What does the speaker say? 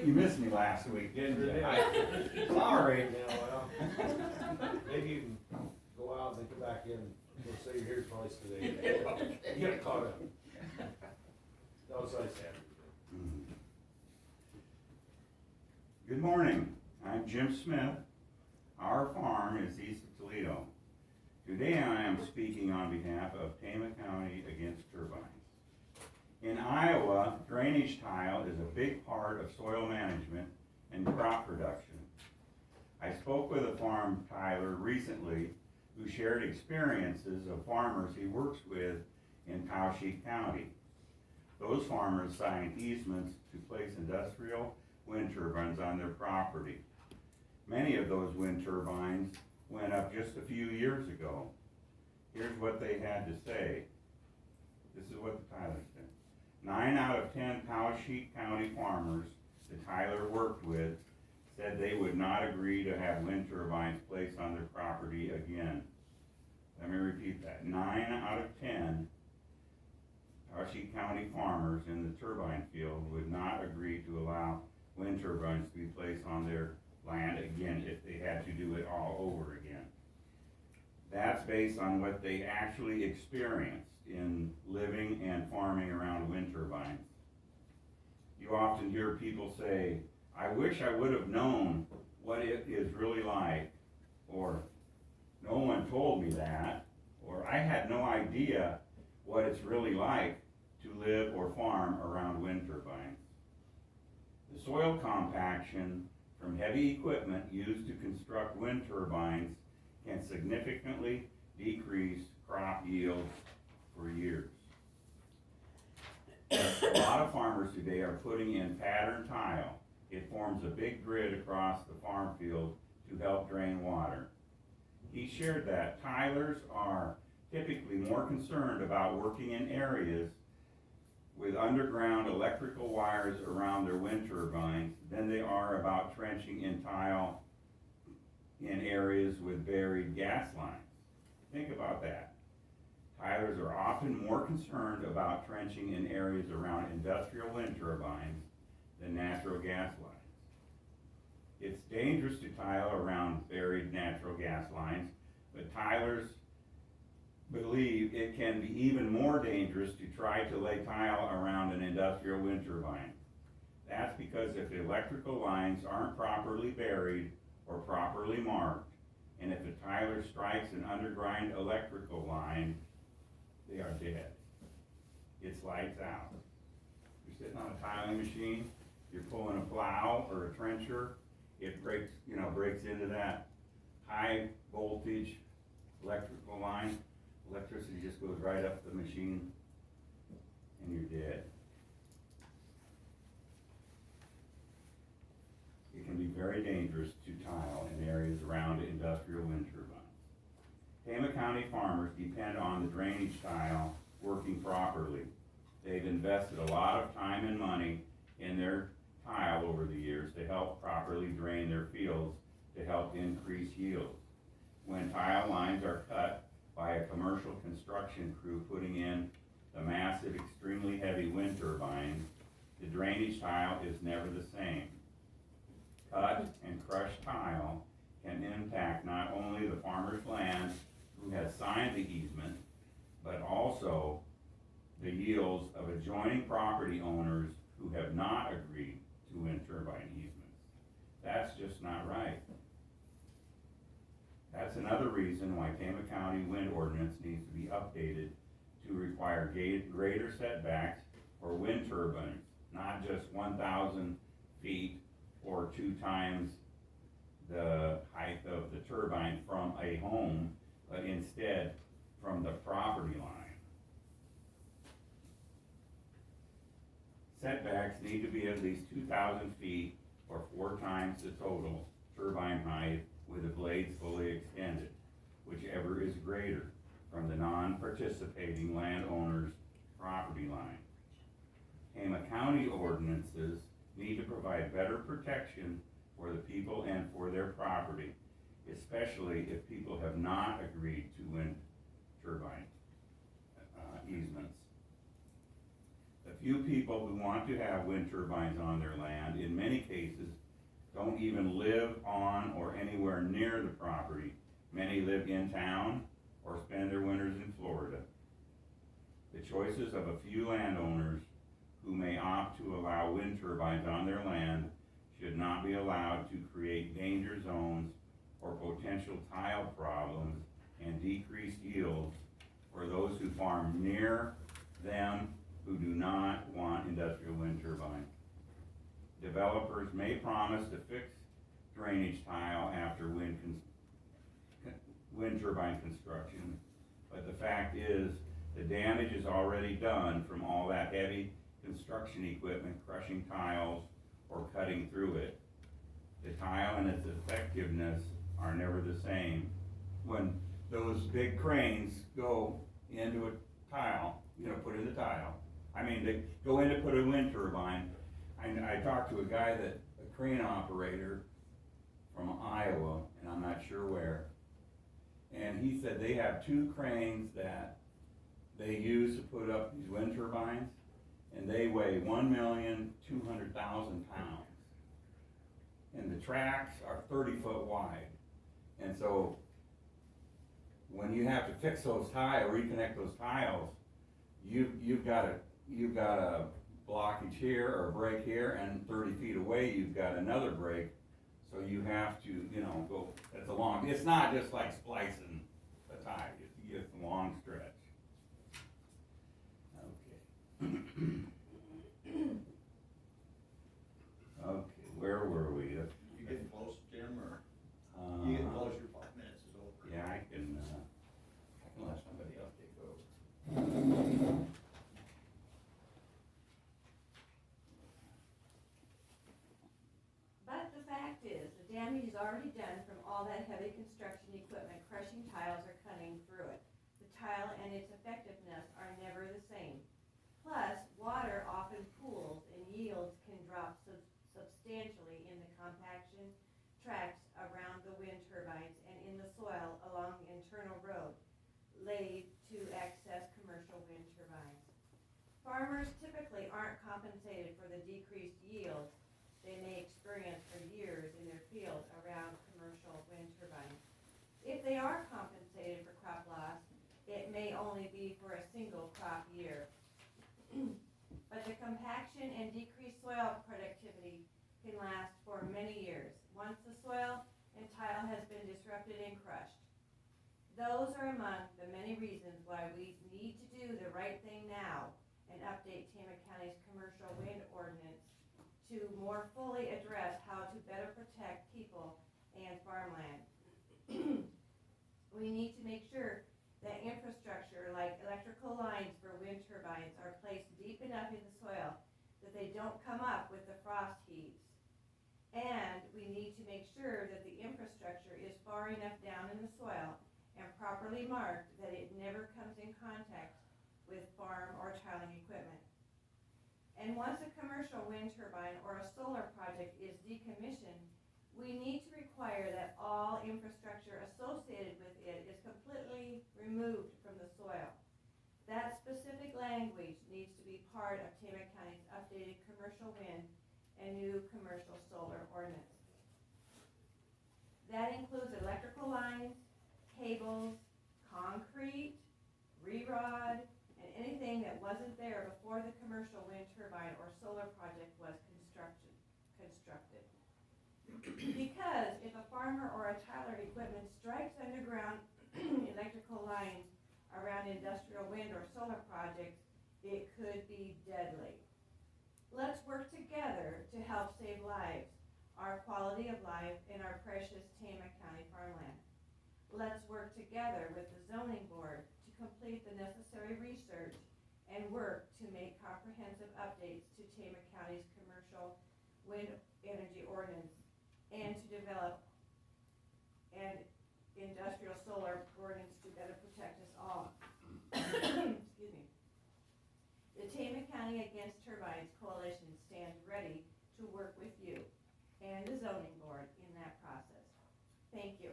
You missed me last week, didn't you? Sorry. Yeah, well, maybe you can go out and then come back in, we'll say you're here twice today. You get caught up. No, it's nice to have you. Good morning, I'm Jim Smith. Our farm is east of Toledo. Today I am speaking on behalf of Tama County Against Turbines. In Iowa, drainage tile is a big part of soil management and crop production. I spoke with a farm tiler recently who shared experiences of farmers he works with in Tama County. Those farmers signed easements to place industrial wind turbines on their property. Many of those wind turbines went up just a few years ago. Here's what they had to say. This is what the Tyler said. 9 out of 10 Tallahassee County farmers the Tyler worked with said they would not agree to have wind turbines placed on their property again. Let me repeat that. 9 out of 10 Tallahassee County farmers in the turbine field would not agree to allow wind turbines to be placed on their land again if they had to do it all over again. That's based on what they actually experienced in living and farming around wind turbines. You often hear people say, I wish I would have known what it is really like, or no one told me that, or I had no idea what it's really like to live or farm around wind turbines. The soil compaction from heavy equipment used to construct wind turbines can significantly decrease crop yields for years. A lot of farmers today are putting in pattern tile. It forms a big grid across the farm field to help drain water. He shared that tilers are typically more concerned about working in areas with underground electrical wires around their wind turbines than they are about trenching in tile in areas with buried gas lines. Think about that. Tilers are often more concerned about trenching in areas around industrial wind turbines than natural gas lines. It's dangerous to tile around buried natural gas lines, but tilers believe it can be even more dangerous to try to lay tile around an industrial wind turbine. That's because if the electrical lines aren't properly buried or properly marked, and if a tiler strikes an underground electrical line, they are dead. It's lights out. You're sitting on a tiling machine, you're pulling a plow or a trencher, it breaks into that high voltage electrical line. Electricity just goes right up the machine and you're dead. It can be very dangerous to tile in areas around industrial wind turbines. Tama County farmers depend on the drainage tile working properly. They've invested a lot of time and money in their tile over the years to help properly drain their fields to help increase yields. When tile lines are cut by a commercial construction crew putting in the massive, extremely heavy wind turbines, the drainage tile is never the same. Cut and crushed tile can impact not only the farmer's land who has signed the easement, but also the yields of adjoining property owners who have not agreed to wind turbine easements. That's just not right. That's another reason why Tama County wind ordinance needs to be updated to require greater setbacks for wind turbines, not just 1,000 feet or 2 times the height of the turbine from a home, but instead from the property line. Setbacks need to be at least 2,000 feet or 4 times the total turbine height with the blades fully extended, whichever is greater from the non-participating landowner's property line. Tama County ordinances need to provide better protection for the people and for their property, especially if people have not agreed to wind turbine easements. The few people who want to have wind turbines on their land, in many cases, don't even live on or anywhere near the property. Many live in town or spend their winters in Florida. The choices of a few landowners who may opt to allow wind turbines on their land should not be allowed to create danger zones or potential tile problems and decreased yields for those who farm near them who do not want industrial wind turbines. Developers may promise to fix drainage tile after wind turbine construction, but the fact is the damage is already done from all that heavy construction equipment crushing tiles or cutting through it. The tile and its effectiveness are never the same. When those big cranes go into a tile, put in the tile, they go in to put a wind turbine. I talked to a guy a crane operator from Iowa, and I'm not sure where, and he said they have 2 cranes that they use to put up these wind turbines, and they weigh 1,200,000 pounds. And the tracks are 30 foot wide. And so when you have to fix those tiles, reconnect those tiles, you've got a blockage here or a break here, and 30 feet away you've got another break. So you have to, go, it's not just like splicing a tie, it's a long stretch. Okay. Okay, where were we? You getting close, Jim, or you getting close, your 5 minutes is over? Yeah, I can let somebody else take over. But the fact is, the damage is already done from all that heavy construction equipment crushing tiles or cutting through it. The tile and its effectiveness are never the same. Plus, water often pools and yields can drop substantially in the compaction tracts around the wind turbines and in the soil along the internal road laid to access commercial wind turbines. Farmers typically aren't compensated for the decreased yields they may experience for years in their field around commercial wind turbines. If they are compensated for crop loss, it may only be for a single crop year. But the compaction and decreased soil productivity can last for many years once the soil and tile has been disrupted and crushed. Those are among the many reasons why we need to do the right thing now and update Tama County's commercial wind ordinance to more fully address how to better protect people and farmland. We need to make sure that infrastructure like electrical lines for wind turbines are placed deep enough in the soil that they don't come up with the frost heaves. And we need to make sure that the infrastructure is far enough down in the soil and properly marked that it never comes in contact with farm or tiling equipment. And once a commercial wind turbine or a solar project is decommissioned, we need to require that all infrastructure associated with it is completely removed from the soil. That specific language needs to be part of Tama County's updated commercial wind and new commercial solar ordinance. That includes electrical lines, cables, concrete, re-rod, and anything that wasn't there before the commercial wind turbine or solar project was constructed. Because if a farmer or a tiler equipment strikes underground electrical lines around industrial wind or solar projects, it could be deadly. Let's work together to help save lives, our quality of life, and our precious Tama County farmland. Let's work together with the zoning board to complete the necessary research and work to make comprehensive updates to Tama County's commercial wind energy ordinance and to develop an industrial solar ordinance to better protect us all. Excuse me. The Tama County Against Turbines Coalition stands ready to work with you and the zoning board in that process. Thank you.